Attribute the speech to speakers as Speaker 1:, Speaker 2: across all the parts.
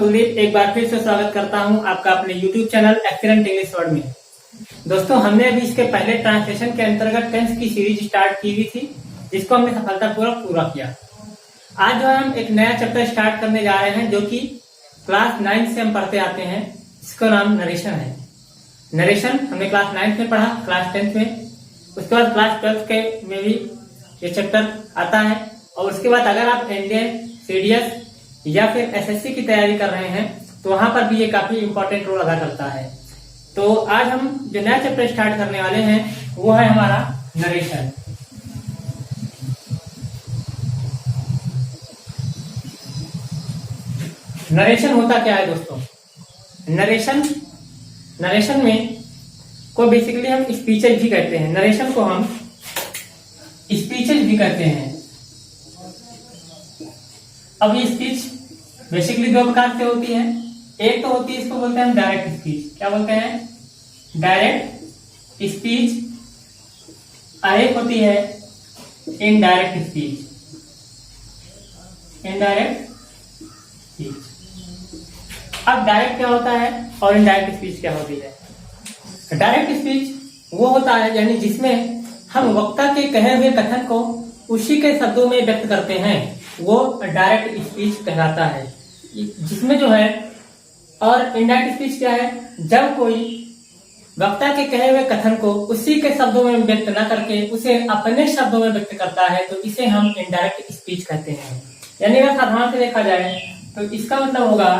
Speaker 1: कुलदीप एक बार फिर से स्वागत करता हूं आपका अपने YouTube channel excellent English word में। दोस्तों, हमने अभी इसके पहले ट्रांसलेशन के अंतर्गत टेंस की सीरीज स्टार्ट की हुई थी, जिसको हमने सफलतापूर्वक पूरा किया। आज जो है हम एक नया चैप्टर स्टार्ट करने जा रहे हैं, जो कि क्लास 9 से हम पढ़ते आते हैं। इसका नाम नरेशन है। नरेशन हमने क्लास 9 में पढ़ा, क्लास 10 में, उसके बाद क्लास 12 के में भी ये चैप्टर आता है। और उसके बाद अगर आप इंडियन सीडीएस या फिर एसएससी की तैयारी कर रहे हैं तो वहां पर भी ये काफी इंपॉर्टेंट रोल अदा करता है। तो आज हम जो नया चैप्टर स्टार्ट करने वाले हैं वो है हमारा नरेशन। नरेशन होता क्या है दोस्तों? नरेशन में को बेसिकली हम स्पीचेज भी कहते हैं। नरेशन को हम स्पीचेज भी कहते हैं। अब ये स्पीच बेसिकली दो प्रकार से होती है। एक तो होती है, इसको बोलते हैं हम डायरेक्ट स्पीच। क्या बोलते हैं? Direct speech. एक होती है इनडायरेक्ट स्पीच। Indirect speech. अब डायरेक्ट क्या होता है और इनडायरेक्ट स्पीच क्या होती है? डायरेक्ट स्पीच वो होता है यानी जिसमें हम वक्ता के कहे हुए कथन को उसी के शब्दों में व्यक्त करते हैं, वो डायरेक्ट स्पीच कहलाता है। जिसमें जो है, और इनडायरेक्ट स्पीच क्या है? जब कोई वक्ता के कहे हुए कथन को उसी के शब्दों में व्यक्त न करके उसे अपने शब्दों में व्यक्त करता है, तो इसे हम इनडायरेक्ट स्पीच कहते हैं। यानी अगर साधारण से देखा जाए तो इसका मतलब होगा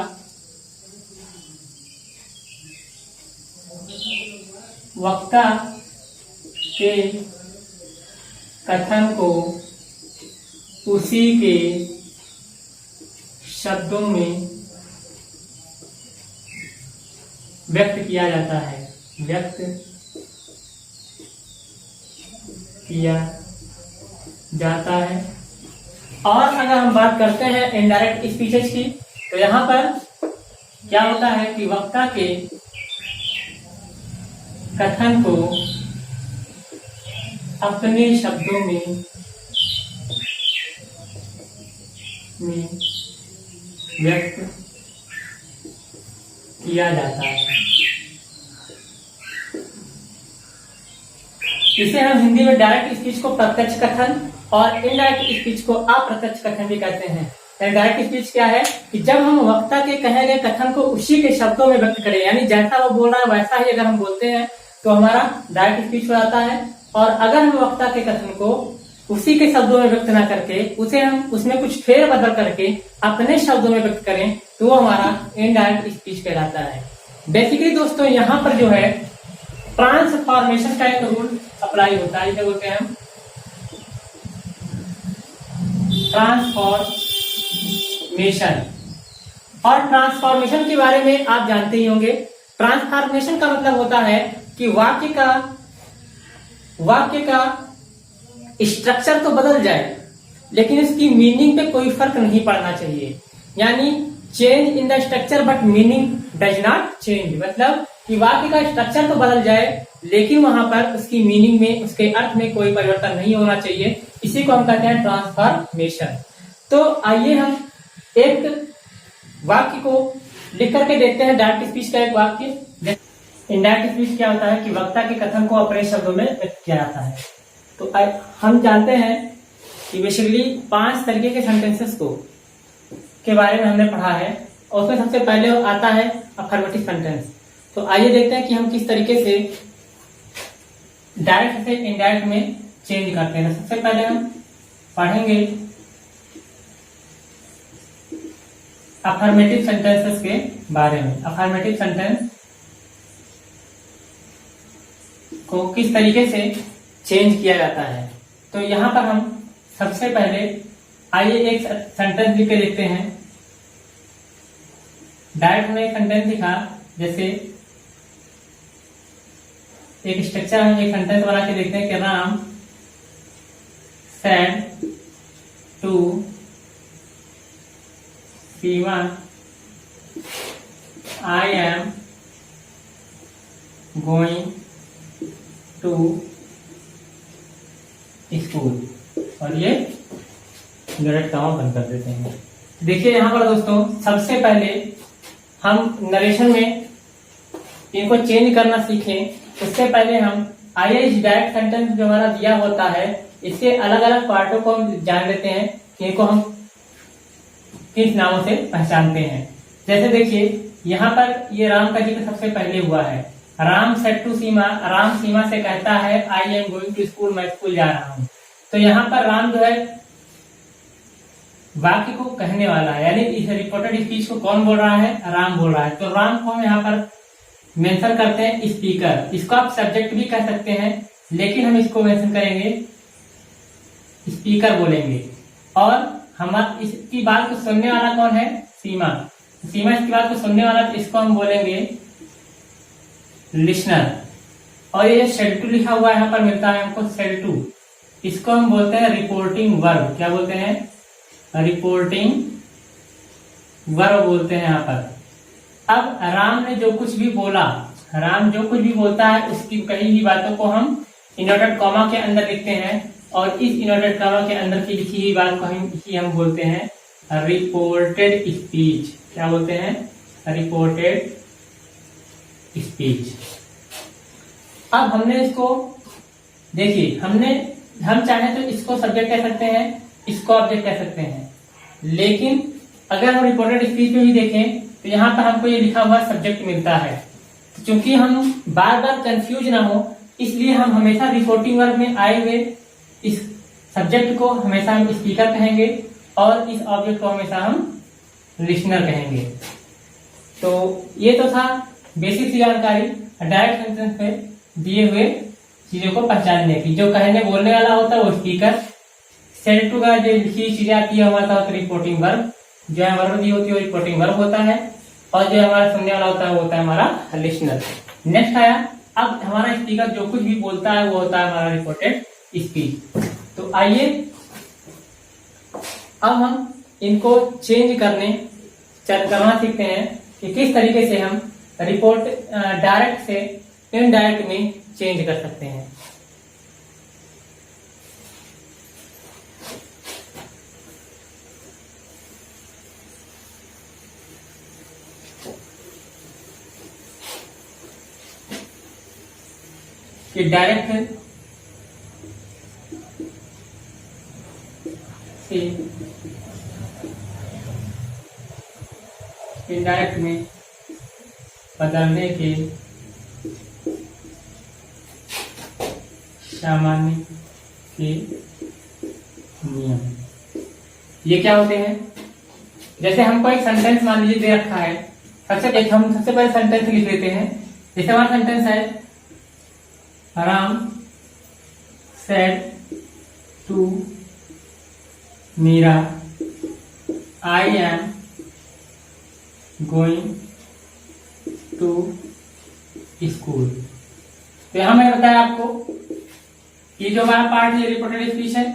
Speaker 1: वक्ता के कथन को उसी के शब्दों में व्यक्त किया जाता है। व्यक्त किया जाता है। और अगर हम बात करते हैं इनडायरेक्ट स्पीचेस की, तो यहां पर क्या होता है कि वक्ता के कथन को अपने शब्दों में व्यक्त किया जाता है। इसे हम हिंदी में डायरेक्ट स्पीच को प्रत्यक्ष कथन और इनडायरेक्ट स्पीच को अप्रत्यक्ष कथन भी कहते हैं। डायरेक्ट स्पीच क्या है कि जब हम वक्ता के कहे गए कथन को उसी के शब्दों में व्यक्त करें, यानी जैसा वो बोल रहा है वैसा ही अगर हम बोलते हैं तो हमारा डायरेक्ट स्पीच हो जाता है। और अगर हम वक्ता के कथन को उसी के शब्दों में व्यक्त ना करके उसे हम उसमें कुछ फेर बदल करके अपने शब्दों में व्यक्त करें, तो वो हमारा इनडायरेक्ट स्पीच कहलाता है। बेसिकली दोस्तों, यहाँ पर जो है ट्रांसफॉर्मेशन का एक रूल अप्लाई होता है। इसे बोलते हैं हम ट्रांसफॉर्मेशन। और ट्रांसफॉर्मेशन के बारे में आप जानते ही होंगे। ट्रांसफॉर्मेशन का मतलब होता है कि वाक्य का स्ट्रक्चर तो बदल जाए लेकिन इसकी मीनिंग पे कोई फर्क नहीं पड़ना चाहिए। यानी change in the structure but meaning does not change. मतलब कि वाक्य का स्ट्रक्चर तो बदल जाए लेकिन वहां पर उसकी मीनिंग में, उसके अर्थ में कोई परिवर्तन नहीं होना चाहिए। इसी को हम कहते हैं ट्रांसफॉर्मेशन। तो आइए हम एक वाक्य को लिख करके देखते हैं। डायरेक्ट स्पीच का एक वाक्य। इनडायरेक्ट स्पीच क्या होता है कि वक्ता के कथन को अपने शब्दों में व्यक्त किया जाता है। तो हम जानते हैं कि बेसिकली 5 तरीके के सेंटेंसेस के बारे में हमने पढ़ा है, और उसमें सबसे पहले आता है अफर्मेटिव सेंटेंस। तो आइए देखते हैं कि हम किस तरीके से डायरेक्ट से इनडायरेक्ट में चेंज करते हैं। सबसे पहले हम पढ़ेंगे अफर्मेटिव सेंटेंसेस के बारे में। अफर्मेटिव सेंटेंस को किस तरीके से चेंज किया जाता है। तो यहां पर हम सबसे पहले आइए एक सेंटेंस लिख के देखते हैं। डायरेक्ट में एक सेंटेंस लिखा, जैसे एक स्ट्रक्चर हम एक सेंटेंस बना के देखते हैं कि Ram said to Seema I am going to school. और ये डायरेक्ट काम बंद कर देते हैं। देखिए यहाँ पर दोस्तों, सबसे पहले हम नरेशन में इनको चेंज करना सीखें उससे पहले हम आईएएस डायरेक्ट सेंटेंस जो हमारा दिया होता है इसके अलग अलग पार्टों को हम जान लेते हैं कि इनको हम किस नामों से पहचानते हैं। जैसे देखिए यहाँ पर ये राम का जिक्र सबसे पहले हुआ है। राम सेड टू सीमा, राम सीमा से कहता है I am going to school, मैं स्कूल जा रहा हूँ। तो यहाँ पर राम जो है वाक्य को कहने वाला है, यानी इस रिपोर्टेड स्पीच को कौन बोल रहा है, राम बोल रहा है। तो राम को हम यहाँ पर मेंशन करते हैं स्पीकर। इसको आप सब्जेक्ट भी कह सकते हैं लेकिन हम इसको मेंशन करेंगे स्पीकर बोलेंगे। और हम इसकी बात को सुनने वाला कौन है, सीमा। सीमा इसकी बात को सुनने वाला, तो इसको हम बोलेंगे लिसनर। और ये शेड टू लिखा हुआ यहाँ पर मिलता है हमको शेड टू, इसको हम बोलते हैं रिपोर्टिंग वर्ब। क्या बोलते हैं, रिपोर्टिंग वर्ब बोलते हैं यहाँ पर। अब राम ने जो कुछ भी बोला, राम जो कुछ भी बोलता है उसकी कही हुई बातों को हम इनवर्टेड कॉमा के अंदर लिखते हैं और इस इनवर्टेड कॉमा के अंदर की लिखी हुई बात को हम बोलते हैं रिपोर्टेड स्पीच। क्या बोलते हैं, रिपोर्टेड स्पीच। अब हमने इसको देखिए, हम चाहे तो इसको सब्जेक्ट कह सकते हैं, इसको ऑब्जेक्ट कह सकते हैं, लेकिन अगर हम रिपोर्टेड स्पीच में भी देखें तो यहाँ पर हमको ये लिखा हुआ सब्जेक्ट मिलता है। तो चूंकि हम बार बार कंफ्यूज ना हो इसलिए हम हमेशा रिपोर्टिंग वर्ब में आए हुए इस सब्जेक्ट को हमेशा हम स्पीकर कहेंगे और इस ऑब्जेक्ट को हमेशा हम लिसनर कहेंगे। तो ये तो था बेसिक सी जानकारी डायरेक्ट सेंटेंस में दिए हुए चीजों को पहचानने की। जो कहने बोलने वाला होता है वो स्पीकर, सेड टू का जो लिखी चीजें आती है हमारा होता है रिपोर्टिंग वर्ब, जो है वर्ब दी होती है वो रिपोर्टिंग वर्ब होता है, और जो हमारा सुनने वाला होता है वो होता है हमारा लिसनर। नेक्स्ट आया, अब हमारा स्पीकर जो कुछ भी बोलता है वो होता है हमारा रिपोर्टेड स्पीच। तो आइए अब हम इनको चेंज करना सीखते हैं कि किस तरीके से हम रिपोर्ट डायरेक्ट से इनडायरेक्ट में चेंज कर सकते हैं। कि डायरेक्ट से इनडायरेक्ट में बदलने के सामान्य के नियम ये क्या होते हैं। जैसे हमको एक सेंटेंस मान लीजिए दे रखा है, हम सबसे पहले सेंटेंस लिख लेते हैं। जैसे हमारा सेंटेंस है Ram said to Meera I am going to school. तो यहां मैंने बताया आपको कि जो हमारा पार्ट है रिपोर्टेड स्पीच है,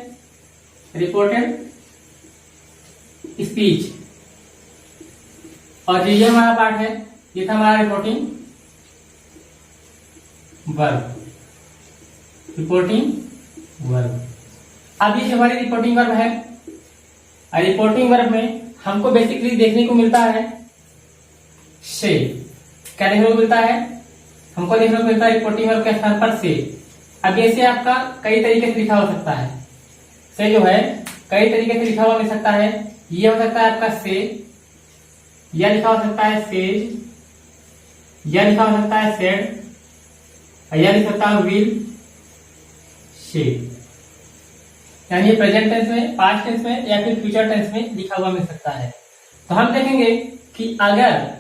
Speaker 1: रिपोर्टेड स्पीच, और ये हमारा पार्ट है ये था हमारा रिपोर्टिंग वर्ब, रिपोर्टिंग वर्ब। अब ये हमारी रिपोर्टिंग वर्ब है, रिपोर्टिंग वर्ब में हमको बेसिकली देखने को मिलता है से। क्या देखने को मिलता है, हमको देखने को मिलता है रिपोर्टिंग वर्ब के स्थान पर से। अब ऐसे आपका कई तरीके से लिखा हो सकता है, से जो है कई तरीके से लिखा हुआ मिल सकता है। ये हो सकता है आपका से, यह लिखा हो सकता है सेज, यह लिखा हो सकता है सेड, यह लिख सकता है विल से। यानी प्रेजेंट टेंस में, पास्ट टेंस में या फिर फ्यूचर टेंस में लिखा हुआ मिल सकता है। तो हम देखेंगे कि अगर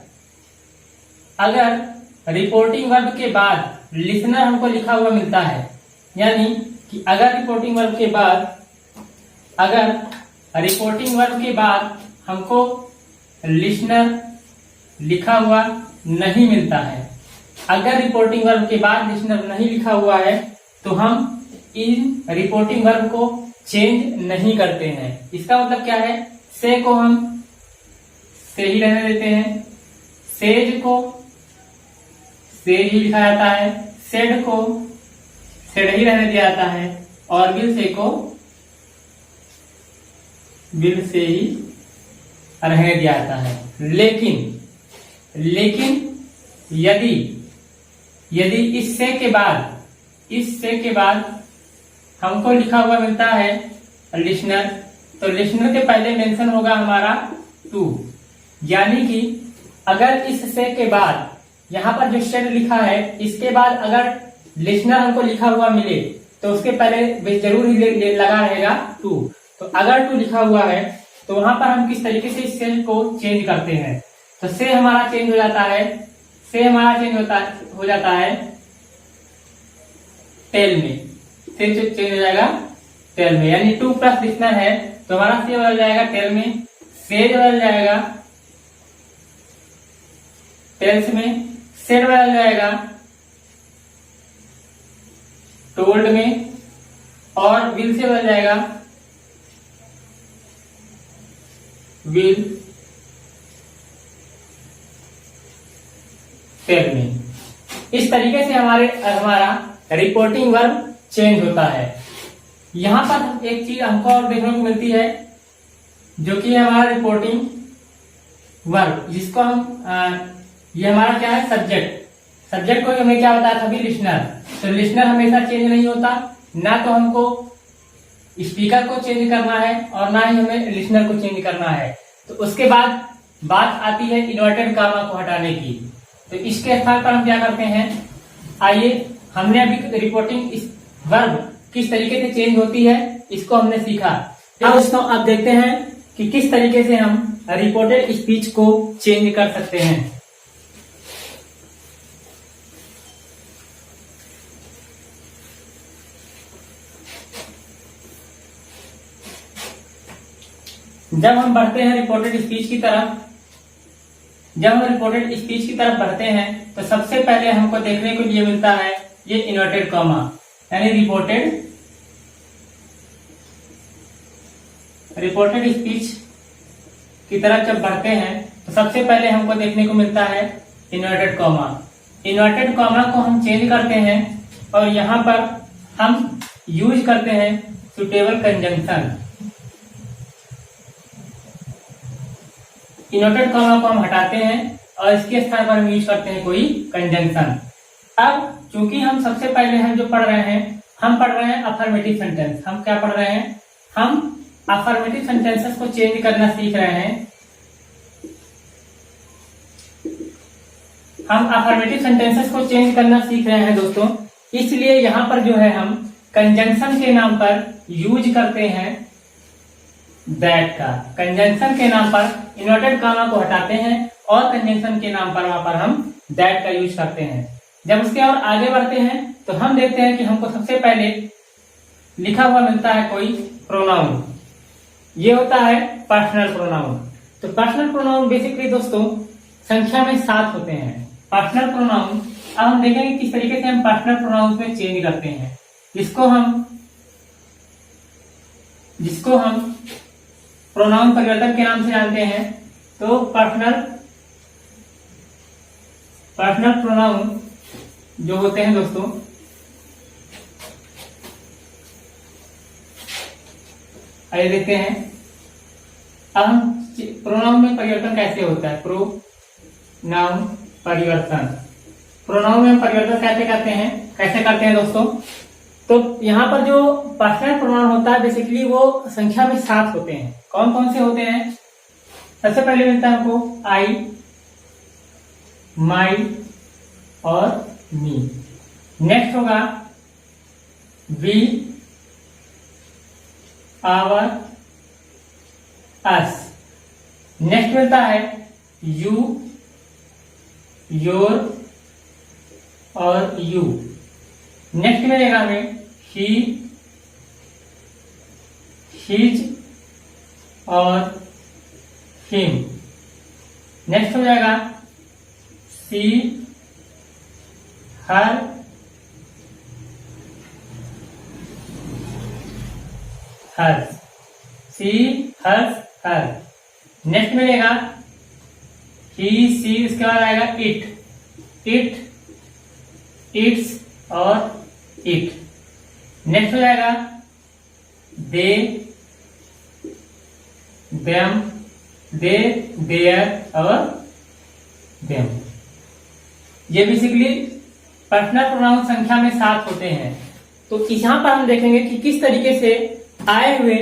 Speaker 1: रिपोर्टिंग वर्ब के बाद लिसनर हमको लिखा हुआ मिलता है, यानी कि अगर रिपोर्टिंग वर्ब के बाद हमको लिसनर लिखा हुआ नहीं मिलता है, अगर रिपोर्टिंग वर्ब के बाद लिसनर नहीं लिखा हुआ है तो हम इन रिपोर्टिंग वर्ब को चेंज नहीं करते हैं। इसका मतलब क्या है, से को हम से ही रहने देते हैं, सेज को सेज ही लिखा जाता है, सेड को सेड ही रहने दिया जाता है, और विल से को विल से ही रहने दिया जाता है। लेकिन यदि यदि इस से के बाद हमको लिखा हुआ मिलता है लिसनर, तो लिसनर के पहले मेंशन होगा हमारा टू। यानी कि अगर इस से के बाद यहाँ पर जो शेड लिखा है इसके बाद अगर लिसनर हमको लिखा हुआ मिले तो उसके पहले जरूर ही लगा रहेगा टू। तो अगर टू लिखा हुआ है तो वहां पर हम किस तरीके से इस सेल को चेंज करते हैं, तो से हमारा चेंज हो जाता है, हो जाता है टेल में, से चेंज हो जाएगा टेल में। यानी टू प्लस लिसनर है तो हमारा से बदल जाएगा टेल में, से बदल जाएगा टेल्स में, सेड बदल जाएगा टोल्ड में, और विल से बदल जाएगा विल टेल में। इस तरीके से हमारा रिपोर्टिंग वर्ब चेंज होता है। यहां पर एक चीज हमको और देखने को मिलती है जो कि हमारा रिपोर्टिंग वर्ब, जिसको हम ये हमारा क्या है सब्जेक्ट को हमें क्या बताया था अभी लिसनर। तो लिसनर हमेशा चेंज नहीं होता, ना तो हमको स्पीकर को चेंज करना है और ना ही हमें लिसनर को चेंज करना है। तो उसके बाद बात आती है इन्वर्टेड कामा को हटाने की। तो इसके स्थान पर हम क्या करते हैं, आइए हमने अभी रिपोर्टिंग वर्ब किस तरीके से चेंज होती है इसको हमने सीखा। अब दोस्तों आप देखते हैं कि किस तरीके से हम रिपोर्टेड स्पीच को चेंज कर सकते हैं। जब हम बढ़ते हैं रिपोर्टेड स्पीच की तरफ बढ़ते हैं तो सबसे पहले हमको देखने को लिए मिलता है ये इन्वर्टेड कॉमा, यानी रिपोर्टेड स्पीच की तरफ जब बढ़ते हैं तो सबसे पहले हमको देखने को मिलता है इन्वर्टेड कॉमा। इन्वर्टेड कॉमा को हम चेंज करते हैं और यहाँ पर हम यूज करते हैं सुटेबल कंजंक्शन। इन्वर्टेड कॉमा को हम हटाते हैं और इसके स्थान पर हम यूज करते हैं कोई कंजंक्शन। अब चूंकि हम सबसे पहले हम जो पढ़ रहे हैं, हम पढ़ रहे हैं अफर्मेटिव सेंटेंस। हम क्या पढ़ रहे हैं, हम अफर्मेटिव सेंटेंसेस को चेंज करना सीख रहे हैं। दोस्तों, इसलिए यहाँ पर जो है हम कंजंक्शन के नाम पर यूज करते हैं दैट का। कंजंक्शन के नाम पर इन्वर्टेड कॉमा को हटाते हैं और कंजंक्शन के नाम पर वहां पर हम दैट का यूज करते हैं। जब उसके और आगे बढ़ते हैं तो हम देखते हैं कि हमको सबसे पहले लिखा हुआ मिलता है कोई प्रोनाउन। ये होता है पर्सनल प्रोनाउन। तो पर्सनल प्रोनाउन बेसिकली दोस्तों संख्या में 7 होते हैं। पर्सनल प्रोनाउन, अब हम देखेंगे किस तरीके से हम पर्सनल प्रोनाउन में चेंज करते हैं। जिसको हम प्रोनाउन परिवर्तन के नाम से जानते हैं। तो पर्सनल प्रोनाउन जो होते हैं दोस्तों, आइए देखते हैं अब हम प्रोनाउन में परिवर्तन कैसे होता है। प्रोनाउन में परिवर्तन कैसे करते हैं दोस्तों। तो यहाँ पर जो पर्सनल प्रोनाउन होता है बेसिकली वो संख्या में 7 होते हैं। कौन कौन से होते हैं, सबसे पहले मिलता है हमको आई, माई और मी। नेक्स्ट होगा वी, आवर, अस। नेक्स्ट मिलता है यू, योर और यू। नेक्स्ट मिलेगा हमें ही, हिज और हिम। नेक्स्ट हो जाएगा सी, हर, हर्स। सी, हर्स, हर। नेक्स्ट मिलेगा ही, सी, इसके बाद आएगा इट, इट्स और इट। नेक्स्ट हो जाएगा दे, देम, दे, देयर और देम। ये बेसिकली पर्सनल प्रोनाउन संख्या में 7 होते हैं। तो यहाँ पर हम देखेंगे कि किस तरीके से आए हुए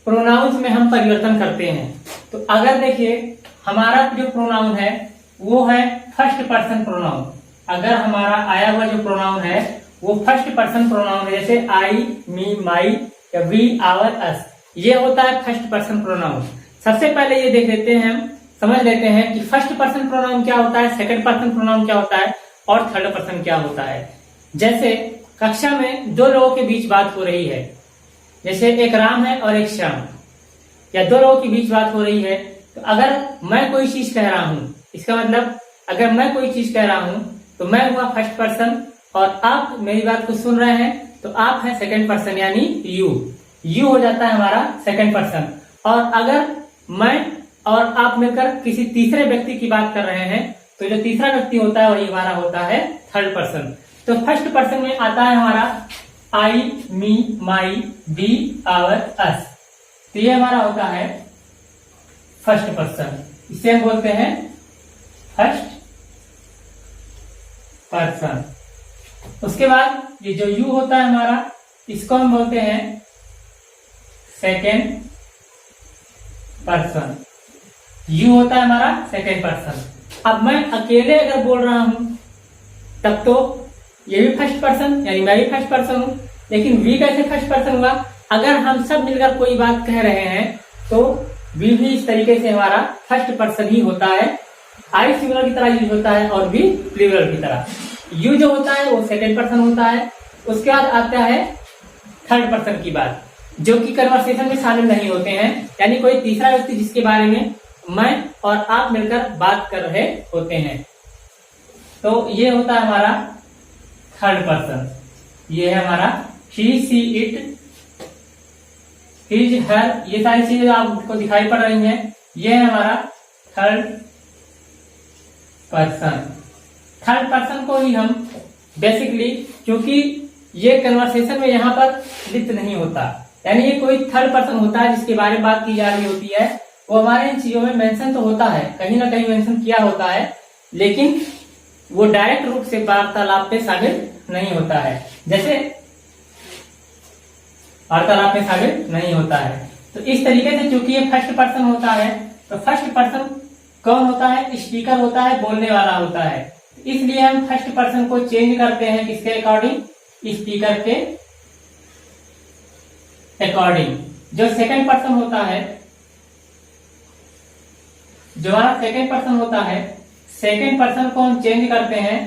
Speaker 1: प्रोनाउंस में हम परिवर्तन करते हैं। तो अगर देखिए हमारा जो प्रोनाउन है वो है फर्स्ट पर्सन प्रोनाउन। अगर हमारा आया हुआ जो प्रोनाउन है वो फर्स्ट पर्सन प्रोनाउन है, जैसे आई, मी, माई या वी, आवर, अस, ये होता है फर्स्ट पर्सन प्रोनाउन। सबसे पहले ये देख लेते हैं, हम समझ लेते हैं कि फर्स्ट पर्सन प्रोनाउन क्या होता है, सेकंड पर्सन प्रोनाउन क्या होता है और थर्ड पर्सन क्या होता है। जैसे कक्षा में दो लोगों के बीच बात हो रही है, जैसे एक राम है और एक श्याम, या दो लोगों के बीच बात हो रही है, तो अगर मैं कोई चीज कह रहा हूं, इसका मतलब अगर मैं कोई चीज कह रहा हूं तो मैं हुआ फर्स्ट पर्सन और आप मेरी बात को सुन रहे हैं तो आप है सेकंड पर्सन, यानी यू हो जाता है हमारा सेकंड पर्सन। और अगर मैं और आप मिलकर किसी तीसरे व्यक्ति की बात कर रहे हैं तो जो तीसरा व्यक्ति होता है वही हमारा होता है थर्ड पर्सन। तो फर्स्ट पर्सन में आता है हमारा आई, मी, माई, वी, आवर, अस, तो ये हमारा होता है फर्स्ट पर्सन, इसे हम बोलते हैं फर्स्ट पर्सन। उसके बाद ये जो यू होता है हमारा, इसको हम बोलते हैं सेकेंड पर्सन। यू होता है हमारा सेकेंड पर्सन। अब मैं अकेले अगर बोल रहा हूं तब तो ये भी फर्स्ट पर्सन, यानी मैं भी फर्स्ट पर्सन हूं, लेकिन वी कैसे फर्स्ट पर्सन हुआ? अगर हम सब मिलकर कोई बात कह रहे हैं तो वी भी इस तरीके से हमारा फर्स्ट पर्सन ही होता है। आई सिंगुलर की तरह यूज होता है और वी प्लूरल की तरह। यू जो होता है वो सेकेंड पर्सन होता है। उसके बाद आता है थर्ड पर्सन की बात, जो कि कन्वर्सेशन में शामिल नहीं होते हैं, यानी कोई तीसरा व्यक्ति जिसके बारे में मैं और आप मिलकर बात कर रहे होते हैं। तो ये होता है हमारा थर्ड पर्सन। ये है हमारा ही, सी, इट, हिज, हर, ये सारी चीजें आपको दिखाई पड़ रही हैं, ये है हमारा थर्ड पर्सन। थर्ड पर्सन को ही हम बेसिकली, क्योंकि ये कन्वर्सेशन में यहाँ पर लिप्त नहीं होता, यानी ये कोई थर्ड पर्सन होता है जिसके बारे में बात की जा रही होती है, वो हमारे इन चीजों में मेंशन तो होता है, कहीं ना कहीं मेंशन किया होता है, लेकिन वो डायरेक्ट रूप से वार्तालाप पे शामिल नहीं होता है। जैसे वार्तालाप में शामिल नहीं होता है। तो इस तरीके से चूंकि ये फर्स्ट पर्सन होता है, तो फर्स्ट पर्सन कौन होता है? स्पीकर होता है, बोलने वाला होता है। इसलिए हम फर्स्ट पर्सन को चेंज करते हैं किसके अकॉर्डिंग? स्पीकर के अकॉर्डिंग। जो सेकंड पर्सन होता है, जो हमारा सेकंड पर्सन होता है, सेकंड पर्सन को हम चेंज करते हैं।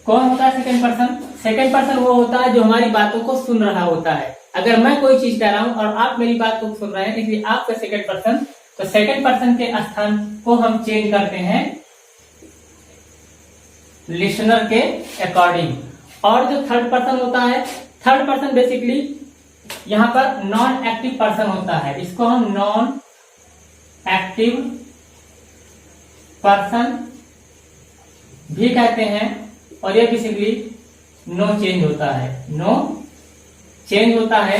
Speaker 1: कौन होता है सेकंड पर्सन? सेकंड पर्सन वो होता है जो हमारी बातों को सुन रहा होता है। अगर मैं कोई चीज कह रहा हूं और आप मेरी बात को सुन रहे हैं, इसलिए आपका सेकंड पर्सन, तो सेकंड पर्सन के स्थान को हम चेंज करते हैं लिसनर के अकॉर्डिंग। और जो थर्ड पर्सन होता है, थर्ड पर्सन बेसिकली यहाँ पर नॉन एक्टिव पर्सन होता है, इसको हम नॉन एक्टिव पर्सन भी कहते हैं। और ये बेसिकली नो चेंज होता है, नो चेंज होता है,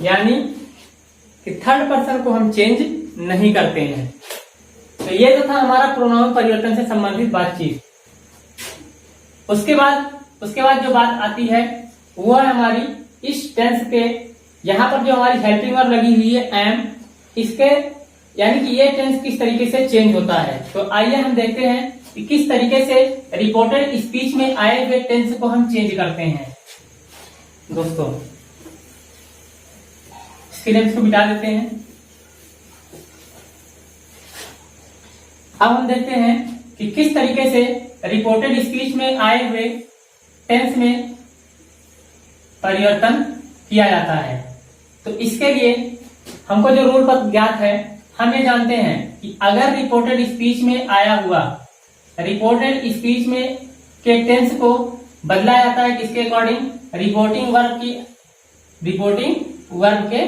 Speaker 1: यानी कि थर्ड पर्सन को हम चेंज नहीं करते हैं। तो ये तो था हमारा प्रोनाउन परिवर्तन से संबंधित बातचीत। उसके बाद जो बात आती है वो है हमारी इस टेंस के, यहाँ पर जो हमारी हेल्पिंग वर्ब लगी हुई है एम, इसके यानी कि ये टेंस किस तरीके से चेंज होता है। तो आइए हम देखते हैं कि किस तरीके से रिपोर्टेड स्पीच में आए हुए टेंस को हम चेंज करते हैं। दोस्तों स्क्रीन को मिटा देते हैं। अब हम देखते हैं कि किस तरीके से रिपोर्टेड स्पीच में आए हुए टेंस में परिवर्तन किया जाता है। तो इसके लिए हमको जो रूल पर ज्ञात है, हम ये जानते हैं कि अगर रिपोर्टेड स्पीच में आया हुआ, रिपोर्टेड स्पीच में के टेंस को बदला जाता है किसके अकॉर्डिंग? रिपोर्टिंग वर्ब के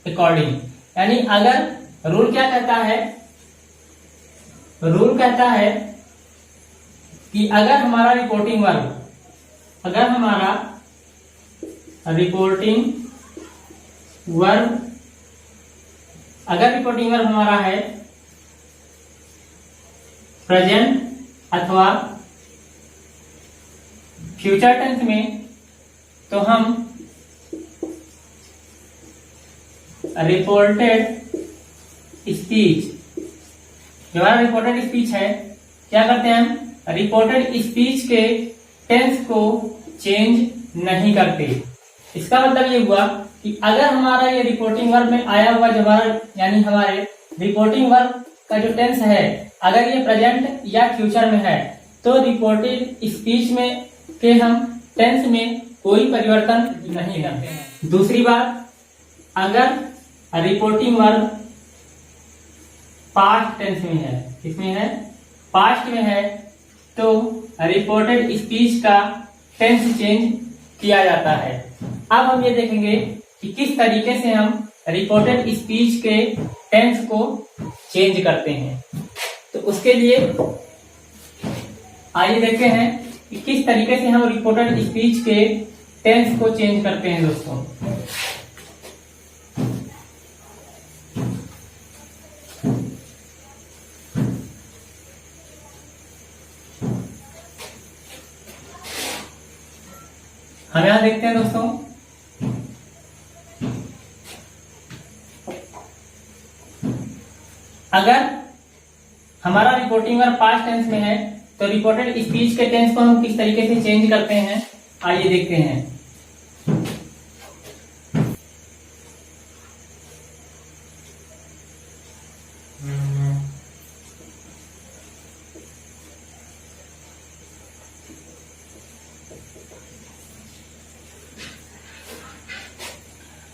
Speaker 1: अकॉर्डिंग। यानी अगर रूल क्या कहता है? रूल कहता है कि अगर हमारा रिपोर्टिंग वर्ब हमारा है प्रेजेंट अथवा फ्यूचर टेंस में तो हम रिपोर्टेड स्पीच, जो हमारा रिपोर्टेड स्पीच है, क्या करते हैं हम रिपोर्टेड स्पीच के टेंस को चेंज नहीं करते। इसका मतलब ये हुआ कि अगर हमारा ये रिपोर्टिंग वर्ब में आया हुआ जो हमारा यानी हमारे रिपोर्टिंग वर्ब का जो टेंस है अगर ये प्रेजेंट या फ्यूचर में है तो रिपोर्टेड स्पीच में के हम टेंस में कोई परिवर्तन नहीं करते हैं। दूसरी बात, अगर रिपोर्टिंग वर्ब पास्ट टेंस में है, किसमें है, पास्ट में है, तो रिपोर्टेड स्पीच का टेंस चेंज किया जाता है। अब हम ये देखेंगे कि किस तरीके से हम रिपोर्टेड स्पीच के टेंस को चेंज करते हैं। तो उसके लिए आइए देखते हैं कि किस तरीके से हम रिपोर्टेड स्पीच के टेंस को चेंज करते हैं दोस्तों। हम यहां देखते हैं दोस्तों, अगर हमारा रिपोर्टिंग वर्ब पास्ट टेंस में है तो रिपोर्टेड स्पीच के टेंस को हम किस तरीके से चेंज करते हैं, आइए देखते हैं।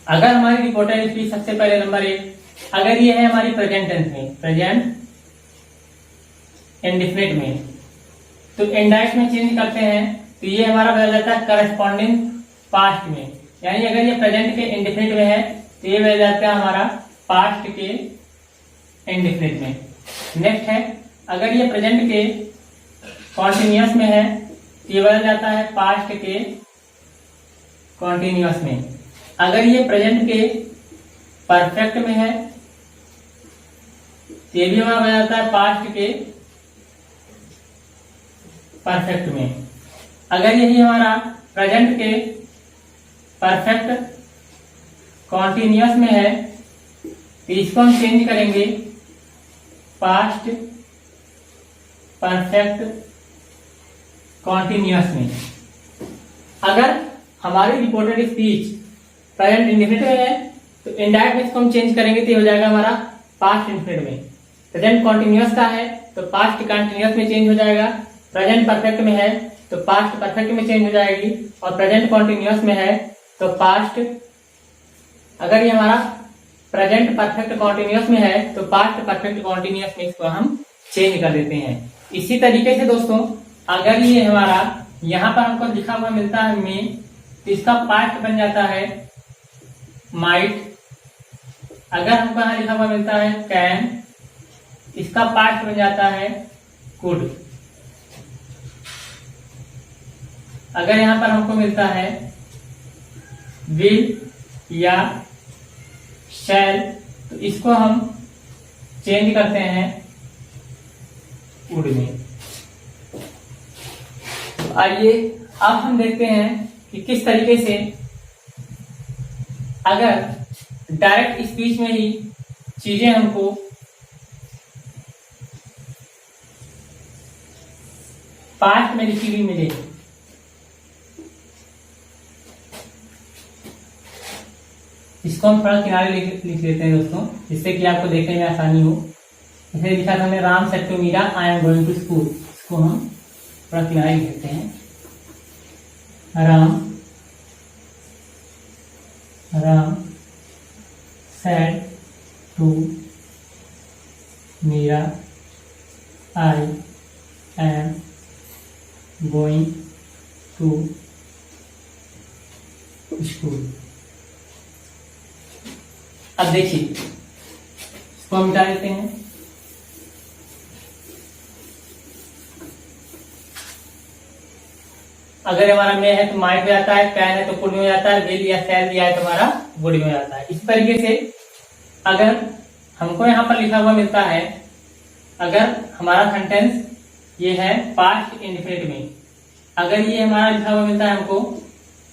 Speaker 1: अगर हमारी रिपोर्टेड स्पीच सबसे पहले नंबर 1, अगर ये है हमारी प्रेजेंट टेंस में, प्रेजेंट इंडेफिनिट में, तो इंडाइरेक्ट में चेंज करते हैं तो ये हमारा बदल जाता है करस्पॉन्डिंग पास्ट में। यानी अगर ये प्रेजेंट के इंडेफिनिट में है तो ये बदल जाता है हमारा पास्ट के इंडेफिनिट में। नेक्स्ट है, अगर ये प्रेजेंट के कॉन्टिन्यूअस में है तो ये बदल जाता है पास्ट के कॉन्टिन्यूअस में। अगर ये प्रेजेंट के परफेक्ट में है तो ये भी हमारा बदल जाता है पास्ट के परफेक्ट में। अगर यही हमारा प्रेजेंट के परफेक्ट कॉन्टिन्यूअस में है तो इसको हम चेंज करेंगे पास्ट परफेक्ट कॉन्टिन्यूअस में। अगर हमारी रिपोर्टेड स्पीच प्रेजेंट इंडेफिनिट में है तो इनडायरेक्ट में इसको हम चेंज करेंगे तो ये हो जाएगा हमारा पास्ट इंडेफिनिट में। प्रेजेंट कॉन्टिन्यूअस का है तो पास्ट कॉन्टिन्यूअस में चेंज हो जाएगा, प्रेजेंट परफेक्ट में है तो पास्ट परफेक्ट में चेंज हो जाएगी, और प्रेजेंट कॉन्टिन्यूअस में है तो पास्ट, अगर ये हमारा प्रेजेंट परफेक्ट कॉन्टिन्यूअस में है तो पास्ट परफेक्ट कॉन्टिन्यूअस में इसको हम चेंज कर देते हैं। इसी तरीके से दोस्तों, अगर ये हमारा यहाँ पर हमको लिखा हुआ मिलता है मे, तो इसका पास्ट बन जाता है माइट। अगर हमको यहाँ लिखा हुआ मिलता है कैन, इसका पास्ट बन जाता है कुड। अगर यहां पर हमको मिलता है विल या शैल तो इसको हम चेंज करते हैं वुड में। तो आइए अब हम देखते हैं कि किस तरीके से अगर डायरेक्ट स्पीच में ही चीजें हमको पास्ट में लिखी हुई मिले। इसको हम थोड़ा किनारे लिख लेते हैं दोस्तों, जिससे कि आपको देखने में आसानी हो। जैसे लिखा था हमने Ram said to Meera I am going to school, इसको हम थोड़ा किनारे लिख लेते हैं। Ram said to Meera I am going to school. अब देखिए इसको हम मिटा देते हैं। अगर हमारा मे है तो माइट में जाता है, कैन है तो कुड में हो जाता है, विल या शैल दिया है तो हमारा वुड में हो जाता है। इस तरीके से अगर हमको यहाँ पर लिखा हुआ मिलता है, अगर हमारा सेंटेंस ये है पास्ट इंडिफिनिट में। अगर ये हमारा लिखा हुआ मिलता है हमको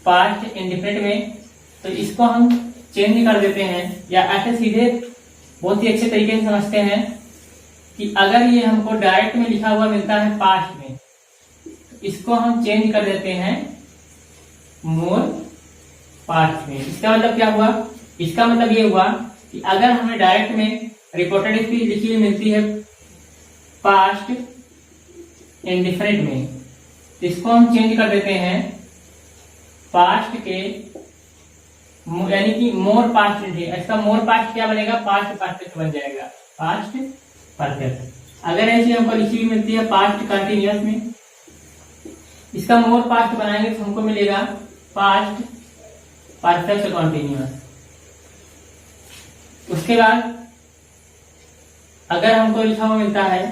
Speaker 1: पास्ट इंडिफिनिट में, तो इसको हम चेंज कर देते हैं, या ऐसे सीधे बहुत ही अच्छे तरीके से समझते हैं कि अगर ये हमको डायरेक्ट में लिखा हुआ मिलता है पास्ट में, तो इसको हम चेंज कर देते हैं मोर पास्ट में। इसका मतलब क्या हुआ? इसका मतलब ये हुआ कि अगर हमें डायरेक्ट में रिपोर्टेड स्पीच लिखी हुई मिलती है पास्ट इंडिफिनिट में, तो इसको हम चेंज कर देते हैं पास्ट के, यानी कि मोर पास्ट इंडिफिनिट। इसका मोर पास्ट क्या बनेगा? पास्ट परफेक्ट बन जाएगा, पास्ट परफेक्ट। अगर ऐसी हमको लिखी हुई मिलती है पास्ट कंटिन्यूअस में, इसका मोर पास्ट बनाएंगे तो हमको मिलेगा पास्ट परफेक्ट कंटिन्यूअस। उसके बाद अगर हमको लिखा हुआ मिलता है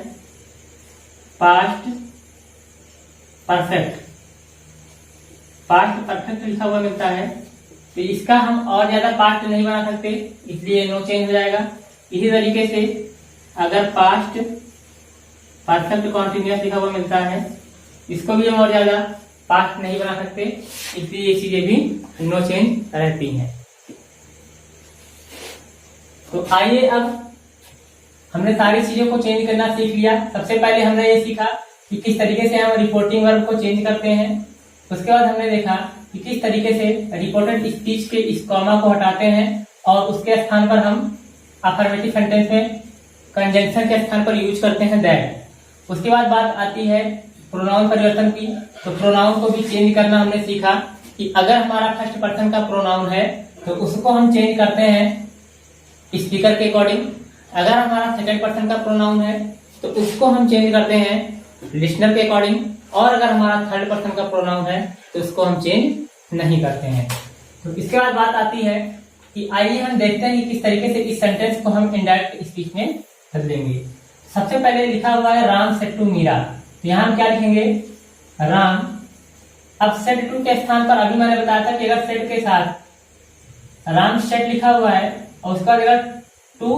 Speaker 1: पास्ट परफेक्ट, पास्ट परफेक्ट लिखा हुआ मिलता है, तो इसका हम और ज्यादा पास्ट नहीं बना सकते, इसलिए नो चेंज हो जाएगा। इसी तरीके से अगर पास्ट परफेक्ट कॉन्टिन्यूअस लिखा हुआ मिलता है, इसको भी हम और ज्यादा पास्ट नहीं बना सकते, इसलिए ये चीजें भी नो चेंज रहती हैं। तो आइए अब हमने सारी चीजों को चेंज करना सीख लिया। सबसे पहले हमने ये सीखा कि किस तरीके से हम रिपोर्टिंग वर्ब को चेंज करते हैं। उसके बाद हमने देखा कि किस तरीके से रिपोर्टेड स्पीच के इस कॉमा को हटाते हैं और उसके स्थान पर हम अफर्मेटिव सेंटेंस में कंजंक्शन के स्थान पर यूज करते हैं दैट। उसके बाद बात आती है प्रोनाउन परिवर्तन की। तो प्रोनाउन को भी चेंज करना हमने सीखा कि अगर हमारा फर्स्ट पर्सन का प्रोनाउन है तो उसको हम चेंज करते हैं स्पीकर के अकॉर्डिंग। अगर हमारा सेकंड पर्सन का प्रोनाउन है तो उसको हम चेंज करते हैं लिसनर के अकॉर्डिंग। और अगर हमारा थर्ड पर्सन का प्रोनाउन है तो उसको हम चेंज नहीं करते हैं। तो इसके बाद बात आती है कि आइए हम देखते हैं कि किस तरीके से इस सेंटेंस को हम इनडायरेक्ट स्पीच में बदलेंगे। सबसे पहले लिखा हुआ है राम सेड टू मीरा, तो यहाँ हम क्या लिखेंगे? राम। अब सेड टू के स्थान पर अभी मैंने बताया था कि अगर सेड के साथ राम सेड लिखा हुआ है और उसका अगर टू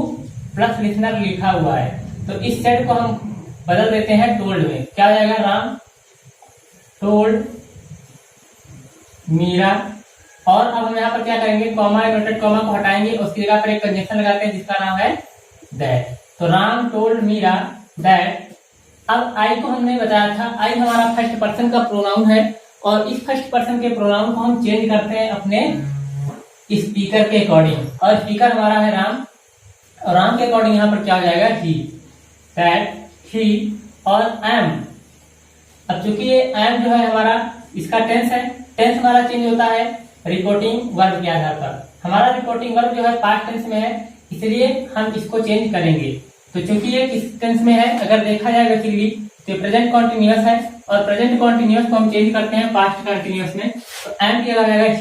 Speaker 1: प्लस लिसनर लिखा हुआ है, तो इस सेड को हम बदल देते हैं टोल्ड में। क्या हो जाएगा? राम टोल्ड मीरा। और अब हम यहाँ पर क्या करेंगे? कॉमा इन्वर्टेड कॉमा को हटाएंगे, उसकी जगह पर एक कंजंक्शन लगाते हैं जिसका नाम है दैट। तो राम टोल्ड मीरा दैट। अब आई को हमने बताया था, आई हमारा फर्स्ट पर्सन का प्रोनाउन है और इस फर्स्ट पर्सन के प्रोनाउन को हम चेंज करते हैं अपने स्पीकर के अकॉर्डिंग। और स्पीकर हमारा है राम, और राम के अकॉर्डिंग यहाँ पर क्या हो जाएगा? ही, दैट, ही और एम। अब चूंकि ये एम जो है हमारा इसका टेंस है, टेंस हमारा चेंज होता है रिपोर्टिंग वर्ब के आधार पर। हमारा रिपोर्टिंग वर्ब जो है पास्ट टेंस में है, इसलिए हम इसको चेंज करेंगे। तो चूंकि ये किस टेंस में है, अगर देखा जाए बेसिकली तो प्रेजेंट कॉन्टिन्यूअस है, और प्रेजेंट कॉन्टिन्यूअस को हम चेंज करते हैं पास्ट कॉन्टिन्यूअस में। तो एम की जगह जाएगा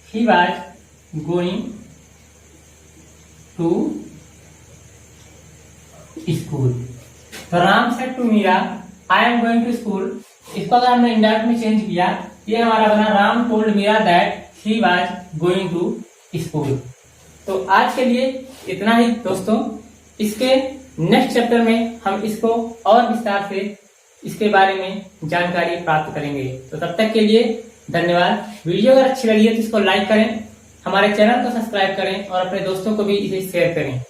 Speaker 1: he was going to school. तो Ram said to Meera I am going to school. इसको अगर हमने इंडायरेक्ट में चेंज किया, ये हमारा बना Ram told Meera that he was going to school. तो आज के लिए इतना ही दोस्तों। इसके नेक्स्ट चैप्टर में हम इसको और विस्तार से इसके बारे में जानकारी प्राप्त करेंगे। तो तब तक के लिए धन्यवाद। वीडियो अगर अच्छी लगी है तो इसको लाइक करें, हमारे चैनल को सब्सक्राइब करें और अपने दोस्तों को भी इसे शेयर करें।